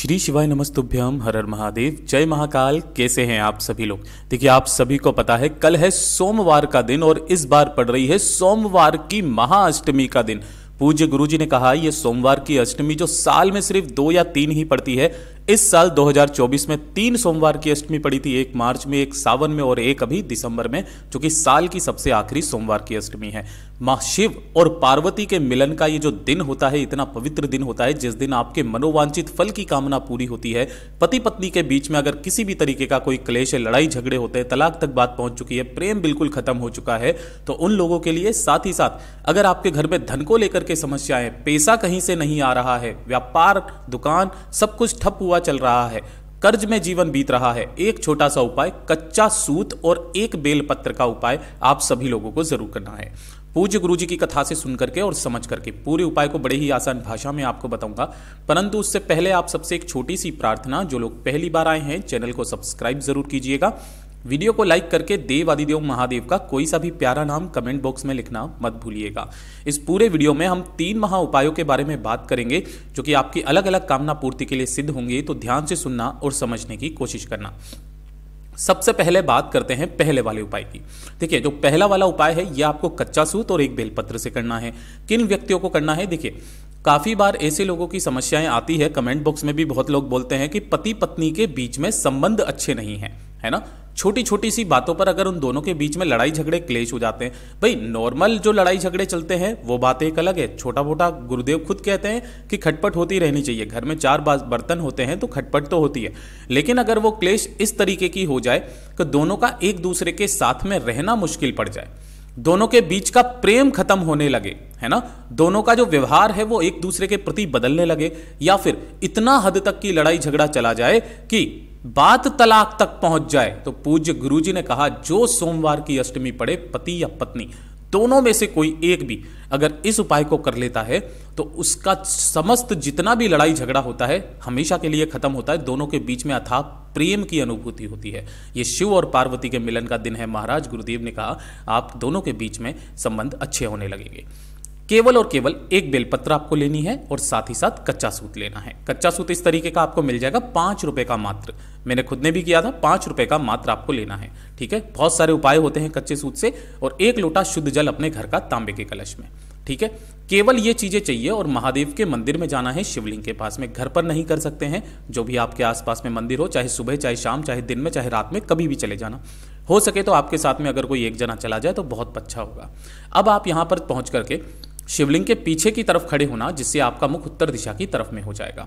श्री शिवाय नमस्तुभ्यम हर हर महादेव जय महाकाल। कैसे हैं आप सभी लोग। देखिए आप सभी को पता है कल है सोमवार का दिन और इस बार पड़ रही है सोमवार की महाअष्टमी का दिन। पूज्य गुरुजी ने कहा ये सोमवार की अष्टमी जो साल में सिर्फ 2 या 3 ही पड़ती है, इस साल 2024 में 3 सोमवार की अष्टमी पड़ी थी, एक मार्च में, एक सावन में और एक अभी दिसंबर में, जो कि साल की सबसे आखिरी सोमवार की अष्टमी है। माँ शिव और पार्वती के मिलन का ये जो दिन होता है, इतना पवित्र दिन होता है जिस दिन आपके मनोवांछित फल की कामना पूरी होती है। पति पत्नी के बीच में अगर किसी भी तरीके का कोई क्लेश है, लड़ाई झगड़े होते हैं, तलाक तक बात पहुंच चुकी है, प्रेम बिल्कुल खत्म हो चुका है, तो उन लोगों के लिए, साथ ही साथ अगर आपके घर में धन को लेकर के समस्याएं, पैसा कहीं से नहीं आ रहा है, व्यापार दुकान सब कुछ ठप हुआ चल रहा है, कर्ज में जीवन बीत रहा है, एक छोटा सा उपाय, कच्चा सूत और एक बेलपत्र का उपाय आप सभी लोगों को जरूर करना है। पूज्य गुरुजी की कथा से सुन करके और समझ करके पूरे उपाय को बड़े ही आसान भाषा में आपको बताऊंगा, परंतु उससे पहले आप सबसे एक छोटी सी प्रार्थना, जो लोग पहली बार आए हैं चैनल को सब्सक्राइब जरूर कीजिएगा, वीडियो को लाइक करके देव आदिदेव महादेव का कोई सा भी प्यारा नाम कमेंट बॉक्स में लिखना मत भूलिएगा। इस पूरे वीडियो में हम 3 महा उपायों के बारे में बात करेंगे जो कि आपकी अलग अलग कामना पूर्ति के लिए सिद्ध होंगे, तो ध्यान से सुनना और समझने की कोशिश करना। सबसे पहले बात करते हैं पहले वाले उपाय की। देखिए जो पहला वाला उपाय है यह आपको कच्चा सूत और एक बेलपत्र से करना है। किन व्यक्तियों को करना है? देखिए काफी बार ऐसे लोगों की समस्याएं आती है, कमेंट बॉक्स में भी बहुत लोग बोलते हैं कि पति पत्नी के बीच में संबंध अच्छे नहीं हैं, है ना। छोटी छोटी सी बातों पर अगर उन दोनों के बीच में लड़ाई झगड़े क्लेश हो जाते हैं, भाई नॉर्मल जो लड़ाई झगड़े चलते हैं वो बात एक अलग है, छोटा मोटा गुरुदेव खुद कहते हैं कि खटपट होती रहनी चाहिए, घर में 4 बर्तन होते हैं तो खटपट तो होती है, लेकिन अगर वो क्लेश इस तरीके की हो जाए कि दोनों का एक दूसरे के साथ में रहना मुश्किल पड़ जाए, दोनों के बीच का प्रेम खत्म होने लगे, है ना, दोनों का जो व्यवहार है वो एक दूसरे के प्रति बदलने लगे, या फिर इतना हद तक की लड़ाई झगड़ा चला जाए कि बात तलाक तक पहुंच जाए, तो पूज्य गुरुजी ने कहा जो सोमवार की अष्टमी पड़े, पति या पत्नी दोनों में से कोई एक भी अगर इस उपाय को कर लेता है तो उसका समस्त जितना भी लड़ाई झगड़ा होता है हमेशा के लिए खत्म होता है, दोनों के बीच में अथाह प्रेम की अनुभूति होती है। ये शिव और पार्वती के मिलन का दिन है। महाराज गुरुदेव ने कहा आप दोनों के बीच में संबंध अच्छे होने लगेंगे। केवल और केवल एक बेलपत्र आपको लेनी है और साथ ही साथ कच्चा सूत लेना है। कच्चा सूत इस तरीके का आपको मिल जाएगा 5 रुपए का मात्र, मैंने खुद ने भी किया था, 5 रुपए का मात्र आपको लेना है। ठीक है, बहुत सारे उपाय होते हैं कच्चे सूत से, और 1 लोटा शुद्ध जल अपने घर का तांबे के कलश में। ठीक है, केवल ये चीजें चाहिए और महादेव के मंदिर में जाना है, शिवलिंग के पास में। घर पर नहीं कर सकते हैं, जो भी आपके आसपास में मंदिर हो, चाहे सुबह चाहे शाम चाहे दिन में चाहे रात में, कभी भी चले जाना। हो सके तो आपके साथ में अगर कोई एक जना चला जाए तो बहुत अच्छा होगा। अब आप यहां पर पहुंच करके शिवलिंग के पीछे की तरफ खड़े होना, जिससे आपका मुख उत्तर दिशा की तरफ में हो जाएगा।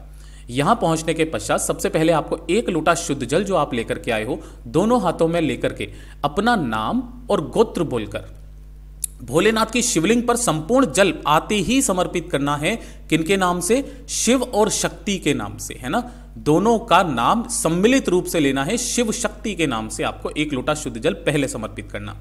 यहां पहुंचने के पश्चात सबसे पहले आपको 1 लोटा शुद्ध जल जो आप लेकर के आए हो, दोनों हाथों में लेकर के अपना नाम और गोत्र बोलकर भोलेनाथ की शिवलिंग पर संपूर्ण जल आते ही समर्पित करना है। किनके नाम से? शिव और शक्ति के नाम से, है ना। दोनों का नाम सम्मिलित रूप से लेना है, शिव शक्ति के नाम से आपको 1 लोटा शुद्ध जल पहले समर्पित करना।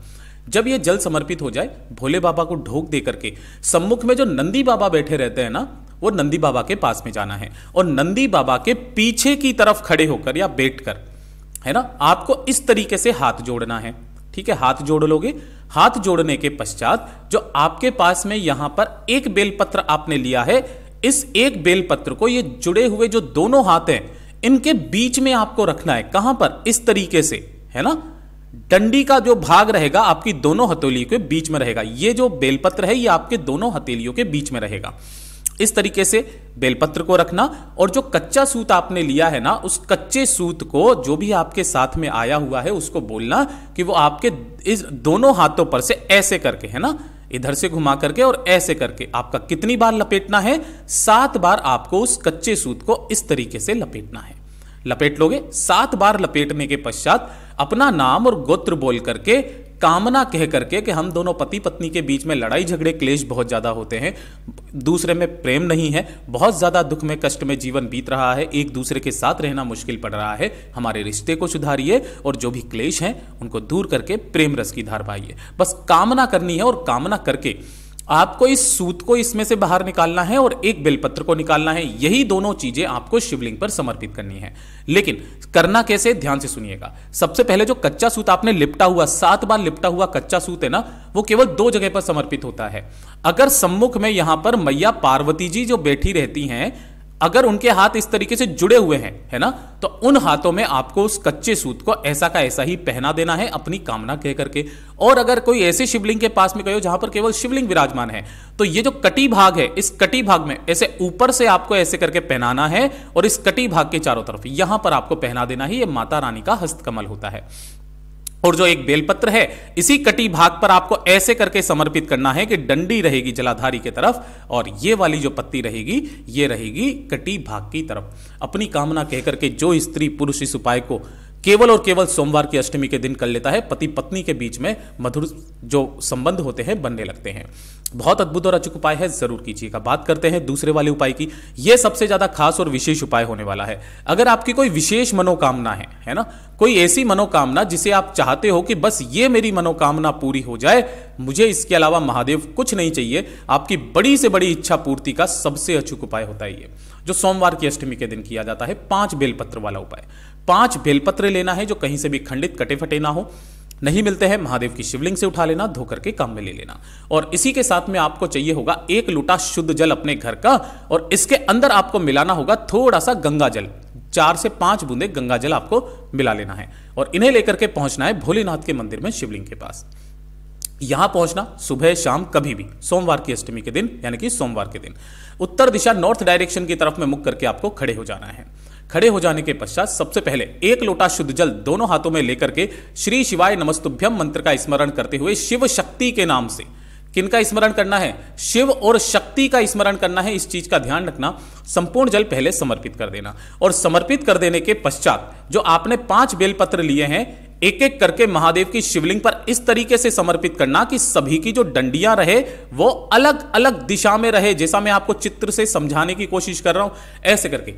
जब ये जल समर्पित हो जाए, भोले बाबा को ढोक दे करके सम्मुख में जो नंदी बाबा बैठे रहते हैं ना, वो नंदी बाबा के पास में जाना है और नंदी बाबा के पीछे की तरफ खड़े होकर या बैठकर, है ना, आपको इस तरीके से हाथ जोड़ना है। ठीक है, हाथ जोड़ लोगे। हाथ जोड़ने के पश्चात जो आपके पास में यहां पर एक बेलपत्र आपने लिया है, इस एक बेलपत्र को, ये जुड़े हुए जो दोनों हाथ हैं, इनके बीच में आपको रखना है। कहां पर? इस तरीके से, है ना। डंडी का जो भाग रहेगा आपकी दोनों हथेलियों के बीच में रहेगा। ये जो बेलपत्र है ये आपके दोनों हथेलियों के बीच में रहेगा। इस तरीके से बेलपत्र को रखना, और जो कच्चा सूत आपने लिया है ना, उस कच्चे सूत को जो भी आपके साथ में आया हुआ है उसको बोलना कि वो आपके इस दोनों हाथों पर से ऐसे करके, है ना, इधर से घुमा करके और ऐसे करके आपका कितनी बार लपेटना है? 7 बार आपको उस कच्चे सूत को इस तरीके से लपेटना है। लपेट लोगे। 7 बार लपेटने के पश्चात अपना नाम और गोत्र बोल करके, कामना कह करके कि हम दोनों पति पत्नी के बीच में लड़ाई झगड़े क्लेश बहुत ज्यादा होते हैं, दूसरे में प्रेम नहीं है, बहुत ज्यादा दुख में कष्ट में जीवन बीत रहा है, एक दूसरे के साथ रहना मुश्किल पड़ रहा है, हमारे रिश्ते को सुधारिए और जो भी क्लेश हैं उनको दूर करके प्रेम रस की धार बहाइए। बस कामना करनी है और कामना करके आपको इस सूत को इसमें से बाहर निकालना है और एक बेलपत्र को निकालना है। यही दोनों चीजें आपको शिवलिंग पर समर्पित करनी है। लेकिन करना कैसे? ध्यान से सुनिएगा। सबसे पहले जो कच्चा सूत आपने लिपटा हुआ, 7 बार लिपटा हुआ कच्चा सूत है ना, वो केवल 2 जगह पर समर्पित होता है। अगर सम्मुख में यहां पर मैया पार्वती जी जो बैठी रहती हैं, अगर उनके हाथ इस तरीके से जुड़े हुए हैं, है ना, तो उन हाथों में आपको उस कच्चे सूत को ऐसा का ऐसा ही पहना देना है अपनी कामना कह करके। और अगर कोई ऐसे शिवलिंग के पास में गए हो जहां पर केवल शिवलिंग विराजमान है, तो ये जो कटी भाग है, इस कटी भाग में ऐसे ऊपर से आपको ऐसे करके पहनाना है और इस कटी भाग के चारों तरफ यहां पर आपको पहना देना है। ये माता रानी का हस्तकमल होता है। और जो एक बेलपत्र है, इसी कटी भाग पर आपको ऐसे करके समर्पित करना है कि डंडी रहेगी जलाधारी की तरफ और ये वाली जो पत्ती रहेगी ये रहेगी कटी भाग की तरफ। अपनी कामना कहकर के जो स्त्री पुरुष इस उपाय को केवल और केवल सोमवार की अष्टमी के दिन कर लेता है, पति पत्नी के बीच में मधुर जो संबंध होते हैं बनने लगते हैं। बहुत अद्भुत और अचूक उपाय है, जरूर कीजिएगा। बात करते हैं दूसरे वाले उपाय की। यह सबसे ज्यादा खास और विशेष उपाय होने वाला है। अगर आपकी कोई विशेष मनोकामना है ना, कोई ऐसी मनोकामना जिसे आप चाहते हो कि बस ये मेरी मनोकामना पूरी हो जाए, मुझे इसके अलावा महादेव कुछ नहीं चाहिए, आपकी बड़ी से बड़ी इच्छा पूर्ति का सबसे अचूक उपाय होता है ये, जो सोमवार की अष्टमी के दिन किया जाता है। 5 बेलपत्र वाला उपाय। 5 बेलपत्र लेना है जो कहीं से भी खंडित कटे फटे ना हो। नहीं मिलते हैं, महादेव की शिवलिंग से उठा लेना, धो करके काम में ले लेना। और इसी के साथ में आपको चाहिए होगा 1 लोटा शुद्ध जल अपने घर का, और इसके अंदर आपको मिलाना होगा थोड़ा सा गंगा जल। 4 से 5 बूंदे गंगा जल आपको मिला लेना है और इन्हें लेकर के पहुंचना है भोलेनाथ के मंदिर में शिवलिंग के पास। यहां पहुंचना सुबह शाम कभी भी, सोमवार की अष्टमी के दिन यानी कि सोमवार के दिन उत्तर दिशा नॉर्थ डायरेक्शन की तरफ में मुख करके आपको खड़े हो जाना है। खड़े हो जाने के पश्चात सबसे पहले 1 लोटा शुद्ध जल दोनों हाथों में लेकर के श्री शिवाय नमस्तुभ्यम मंत्र का स्मरण करते हुए शिव शक्ति के नाम से, किनका स्मरण करना है? शिव और शक्ति का स्मरण करना है। इस चीज का ध्यान रखना। संपूर्ण जल पहले समर्पित कर देना और समर्पित कर देने के पश्चात जो आपने 5 बेलपत्र लिए हैं, एक एक करके महादेव की शिवलिंग पर इस तरीके से समर्पित करना कि सभी की जो डंडियां रहे वो अलग अलग दिशा में रहे। जैसा मैं आपको चित्र से समझाने की कोशिश कर रहा हूं, ऐसे करके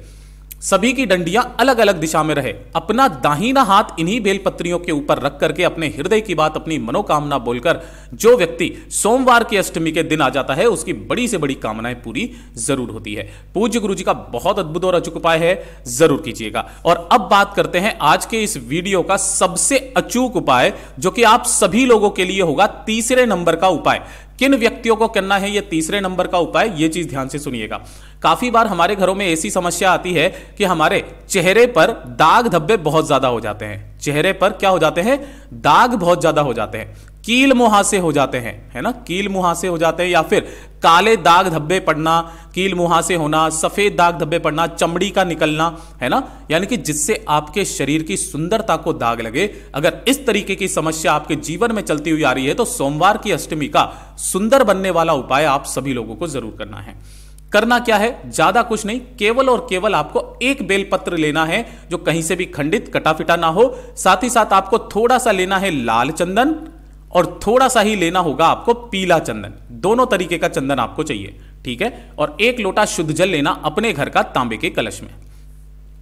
सभी की डंडियां अलग अलग दिशा में रहे। अपना दाहिना हाथ इन्हीं बेलपत्रियों के ऊपर रख करके अपने हृदय की बात, अपनी मनोकामना बोलकर जो व्यक्ति सोमवार की अष्टमी के दिन आ जाता है उसकी बड़ी से बड़ी कामनाएं पूरी जरूर होती है। पूज्य गुरु जी का बहुत अद्भुत और अचूक उपाय है, जरूर कीजिएगा। और अब बात करते हैं आज के इस वीडियो का सबसे अचूक उपाय, जो कि आप सभी लोगों के लिए होगा तीसरे नंबर का उपाय। किन व्यक्तियों को करना है यह तीसरे नंबर का उपाय, यह चीज ध्यान से सुनिएगा। काफी बार हमारे घरों में ऐसी समस्या आती है कि हमारे चेहरे पर दाग धब्बे बहुत ज्यादा हो जाते हैं। चेहरे पर क्या हो जाते हैं? दाग बहुत ज्यादा हो जाते हैं, कील मुहासे हो जाते हैं, है ना, कील मुहासे हो जाते हैं, या फिर काले दाग धब्बे पड़ना, कील मुहासे होना, सफेद दाग धब्बे पड़ना, चमड़ी का निकलना, है ना, यानी कि जिससे आपके शरीर की सुंदरता को दाग लगे। अगर इस तरीके की समस्या आपके जीवन में चलती हुई आ रही है तो सोमवार की अष्टमी का सुंदर बनने वाला उपाय आप सभी लोगों को जरूर करना है। करना क्या है? ज्यादा कुछ नहीं, केवल और केवल आपको 1 बेलपत्र लेना है जो कहीं से भी खंडित कटा फिटा ना हो। साथ ही साथ आपको थोड़ा सा लेना है लाल चंदन और थोड़ा सा ही लेना होगा आपको पीला चंदन। दोनों तरीके का चंदन आपको चाहिए, ठीक है। और 1 लोटा शुद्ध जल लेना अपने घर का तांबे के कलश में।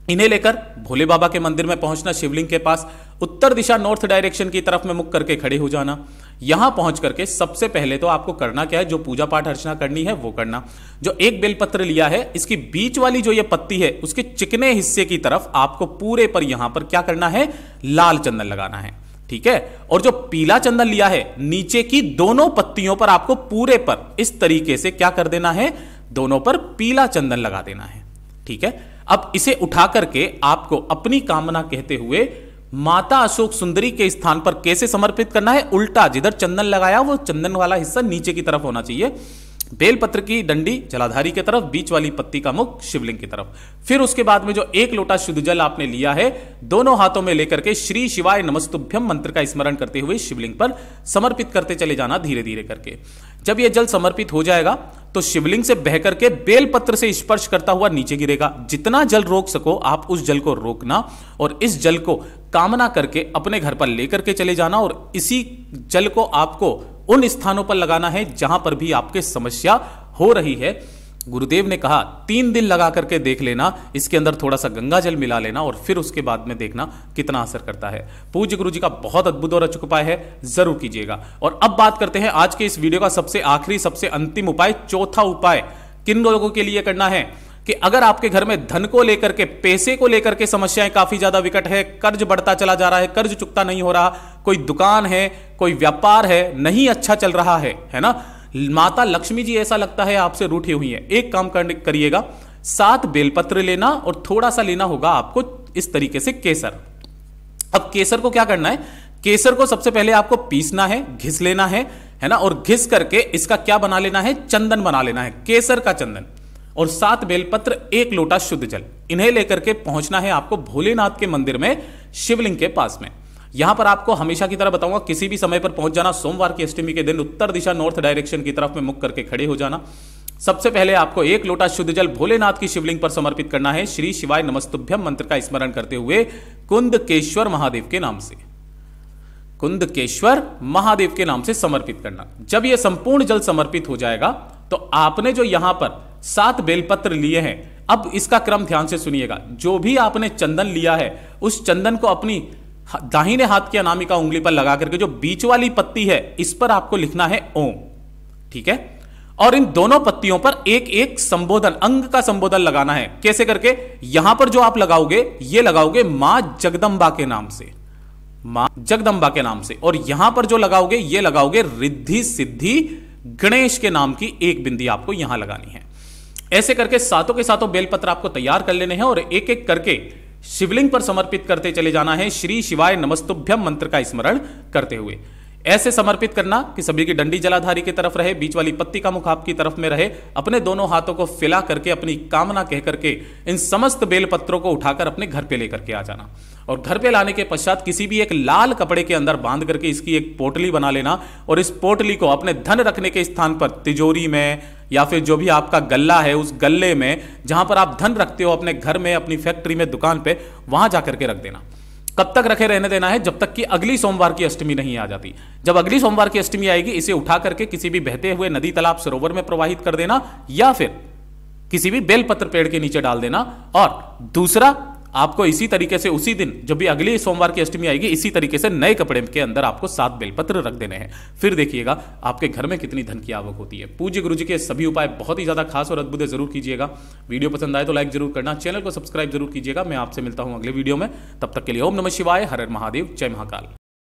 इन्हें लेकर भोले बाबा के मंदिर में पहुंचना, शिवलिंग के पास उत्तर दिशा नॉर्थ डायरेक्शन की तरफ में मुख करके खड़े हो जाना। यहां पहुंच करके सबसे पहले तो आपको करना क्या है? जो पूजा पाठ अर्चना करनी है वो करना। जो 1 बेलपत्र लिया है, इसकी बीच वाली जो ये पत्ती है उसके चिकने हिस्से की तरफ आपको पूरे पर यहां पर क्या करना है? लाल चंदन लगाना है, ठीक है। और जो पीला चंदन लिया है, नीचे की दोनों पत्तियों पर आपको पूरे पर इस तरीके से क्या कर देना है? दोनों पर पीला चंदन लगा देना है, ठीक है। अब इसे उठा करके आपको अपनी कामना कहते हुए माता अशोक सुंदरी के स्थान पर कैसे समर्पित करना है? उल्टा, जिधर चंदन लगाया वो चंदन वाला हिस्सा नीचे की तरफ होना चाहिए। बेलपत्र की डंडी जलाधारी की तरफ, बीच वाली पत्ती का मुख शिवलिंग की तरफ। फिर उसके बाद में जो 1 लोटा शुद्ध जल आपने लिया है, दोनों हाथों में लेकर के श्री शिवाय नमस्तुभ्यम मंत्र का स्मरण करते हुए शिवलिंग पर समर्पित करते चले जाना धीरे धीरे करके। जब यह जल समर्पित हो जाएगा तो शिवलिंग से बह करके बेलपत्र से स्पर्श करता हुआ नीचे गिरेगा। जितना जल रोक सको आप उस जल को रोकना और इस जल को कामना करके अपने घर पर लेकर के चले जाना। और इसी जल को आपको उन स्थानों पर लगाना है जहां पर भी आपके समस्या हो रही है। गुरुदेव ने कहा 3 दिन लगा करके देख लेना, इसके अंदर थोड़ा सा गंगा जल मिला लेना और फिर उसके बाद में देखना कितना असर करता है। पूज्य गुरु जी का बहुत अद्भुत और अचूक उपाय है, जरूर कीजिएगा। और अब बात करते हैं आज के इस वीडियो का सबसे आखिरी, सबसे अंतिम उपाय, चौथा उपाय। किन लोगों के लिए करना है? कि अगर आपके घर में धन को लेकर के, पैसे को लेकर के समस्याएं काफी ज्यादा विकट है, कर्ज बढ़ता चला जा रहा है, कर्ज चुकता नहीं हो रहा, कोई दुकान है, कोई व्यापार है, नहीं अच्छा चल रहा है ना, माता लक्ष्मी जी ऐसा लगता है आपसे रूठी हुई है, एक काम करिएगा, 7 बेलपत्र लेना और थोड़ा सा लेना होगा आपको इस तरीके से केसर। अब केसर को क्या करना है, केसर को सबसे पहले आपको पीसना है, घिस लेना है ना, और घिस करके इसका क्या बना लेना है, चंदन बना लेना है, केसर का चंदन। और 7 बेलपत्र, 1 लोटा शुद्ध जल, इन्हें लेकर के पहुंचना है आपको भोलेनाथ के मंदिर में, शिवलिंग के पास में। यहां पर आपको हमेशा की तरह बताऊंगा, किसी भी समय पर पहुंच जाना। सोमवार की अष्टमी के दिन उत्तर दिशा नॉर्थ डायरेक्शन की तरफ में मुख करके खड़े हो जाना। सबसे पहले आपको 1 लोटा शुद्ध जल भोलेनाथ की शिवलिंग पर समर्पित करना है, श्री शिवाय नमस्तुभ्यम मंत्र का स्मरण करते हुए कुंदकेश्वर महादेव के नाम से, कुंदकेश्वर महादेव के नाम से समर्पित करना। जब यह संपूर्ण जल समर्पित हो जाएगा तो आपने जो यहां पर 7 बेलपत्र लिए हैं, अब इसका क्रम ध्यान से सुनिएगा। जो भी आपने चंदन लिया है उस चंदन को अपनी दाहिने हाथ की अनामिका उंगली पर लगा करके जो बीच वाली पत्ती है इस पर आपको लिखना है ओम, ठीक है। और इन दोनों पत्तियों पर एक एक संबोधन, अंग का संबोधन लगाना है। कैसे करके, यहां पर जो आप लगाओगे ये लगाओगे मां जगदंबा के नाम से, मां जगदंबा के नाम से। और यहां पर जो लगाओगे ये लगाओगे रिद्धि सिद्धि गणेश के नाम की एक बिंदी आपको यहां लगानी है। ऐसे करके सातों के सातों बेलपत्र आपको तैयार कर लेने हैं और एक एक करके शिवलिंग पर समर्पित करते चले जाना है, श्री शिवाय नमस्तुभ्यम मंत्र का स्मरण करते हुए। ऐसे समर्पित करना कि सभी की डंडी जलाधारी की तरफ रहे, बीच वाली पत्ती का मुख आपकी तरफ में रहे। अपने दोनों हाथों को फैला करके अपनी कामना कह करके इन समस्त बेलपत्रों को उठाकर अपने घर पे लेकर के आ जाना। और घर पे लाने के पश्चात किसी भी एक लाल कपड़े के अंदर बांध करके इसकी एक पोटली बना लेना और इस पोटली को अपने धन रखने के स्थान पर, तिजोरी में या फिर जो भी आपका गल्ला है उस गल्ले में, जहां पर आप धन रखते हो अपने घर में, अपनी फैक्ट्री में, दुकान पे, वहां जाकर के रख देना। कब तक रखे रहने देना है, जब तक कि अगली सोमवार की अष्टमी नहीं आ जाती। जब अगली सोमवार की अष्टमी आएगी इसे उठा करके किसी भी बहते हुए नदी, तालाब, सरोवर में प्रवाहित कर देना या फिर किसी भी बेलपत्र पेड़ के नीचे डाल देना। और दूसरा, आपको इसी तरीके से उसी दिन जब भी अगली सोमवार की अष्टमी आएगी इसी तरीके से नए कपड़े के अंदर आपको 7 बेलपत्र रख देने हैं। फिर देखिएगा आपके घर में कितनी धन की आवक होती है। पूज्य गुरु जी के सभी उपाय बहुत ही ज्यादा खास और अद्भुत है, जरूर कीजिएगा। वीडियो पसंद आए तो लाइक जरूर करना, चैनल को सब्सक्राइब जरूर कीजिएगा। मैं आपसे मिलता हूं अगले वीडियो में, तब तक के लिए ओम नमः शिवाय, हर हर महादेव, जय महाकाल।